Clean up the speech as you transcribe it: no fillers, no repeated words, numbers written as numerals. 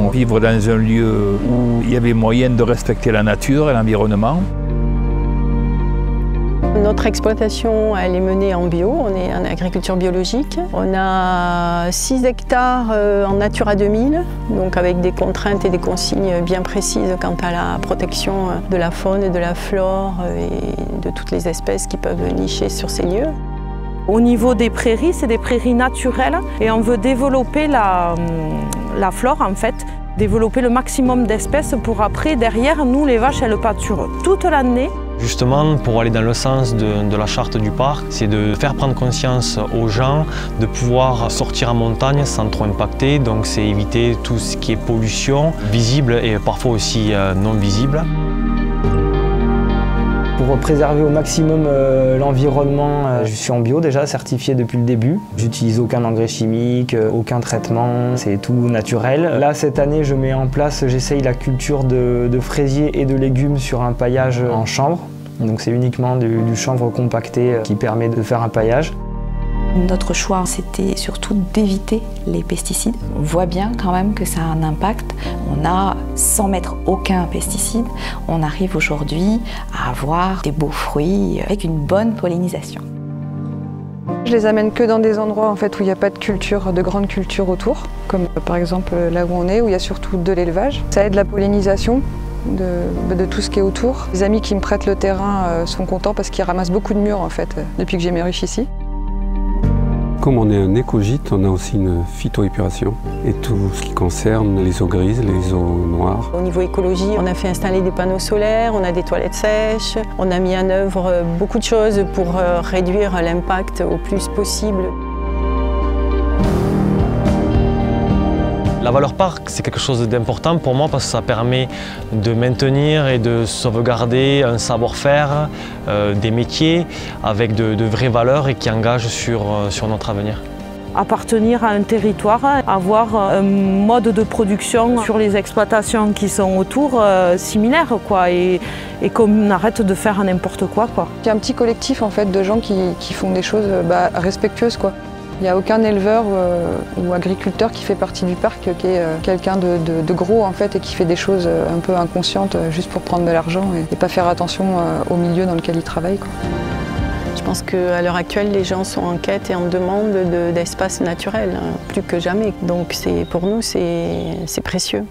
vivre dans un lieu où il y avait moyen de respecter la nature et l'environnement. Notre exploitation, elle est menée en bio, on est en agriculture biologique. On a 6 hectares en Natura 2000, donc avec des contraintes et des consignes bien précises quant à la protection de la faune et de la flore et de toutes les espèces qui peuvent nicher sur ces lieux. Au niveau des prairies, c'est des prairies naturelles et on veut développer la flore en fait, développer le maximum d'espèces pour après, derrière, nous les vaches, elles pâturent toute l'année. Justement, pour aller dans le sens de la charte du parc, c'est de faire prendre conscience aux gens de pouvoir sortir en montagne sans trop impacter. Donc c'est éviter tout ce qui est pollution, visible et parfois aussi non visible. Pour préserver au maximum l'environnement, je suis en bio déjà, certifié depuis le début. J'utilise aucun engrais chimique, aucun traitement, c'est tout naturel. Là, cette année, je mets en place, j'essaye la culture de fraisiers et de légumes sur un paillage en chanvre. Donc c'est uniquement du chanvre compacté qui permet de faire un paillage. Notre choix, c'était surtout d'éviter les pesticides. On voit bien quand même que ça a un impact. On a, sans mettre aucun pesticide, on arrive aujourd'hui à avoir des beaux fruits avec une bonne pollinisation. Je les amène que dans des endroits en fait, où il n'y a pas de culture, de grande culture autour, comme par exemple là où on est, où il y a surtout de l'élevage. Ça aide la pollinisation de tout ce qui est autour. Les amis qui me prêtent le terrain sont contents parce qu'ils ramassent beaucoup de mûres en fait, depuis que j'ai mes ruches ici. Comme on est un écogîte, on a aussi une phytoépuration et tout ce qui concerne les eaux grises, les eaux noires. Au niveau écologie, on a fait installer des panneaux solaires, on a des toilettes sèches, on a mis en œuvre beaucoup de choses pour réduire l'impact au plus possible. La valeur parc, c'est quelque chose d'important pour moi parce que ça permet de maintenir et de sauvegarder un savoir-faire, des métiers avec de vraies valeurs et qui engagent sur notre avenir. Appartenir à un territoire, avoir un mode de production sur les exploitations qui sont autour similaire quoi, et qu'on arrête de faire n'importe quoi. Il y a un petit collectif en fait, de gens qui font des choses respectueuses. Quoi. Il n'y a aucun éleveur ou agriculteur qui fait partie du parc qui est quelqu'un de gros en fait, et qui fait des choses un peu inconscientes juste pour prendre de l'argent et pas faire attention au milieu dans lequel il travaille. Quoi. Je pense qu'à l'heure actuelle, les gens sont en quête et en demande d'espaces naturels, plus que jamais. Donc pour nous, c'est précieux.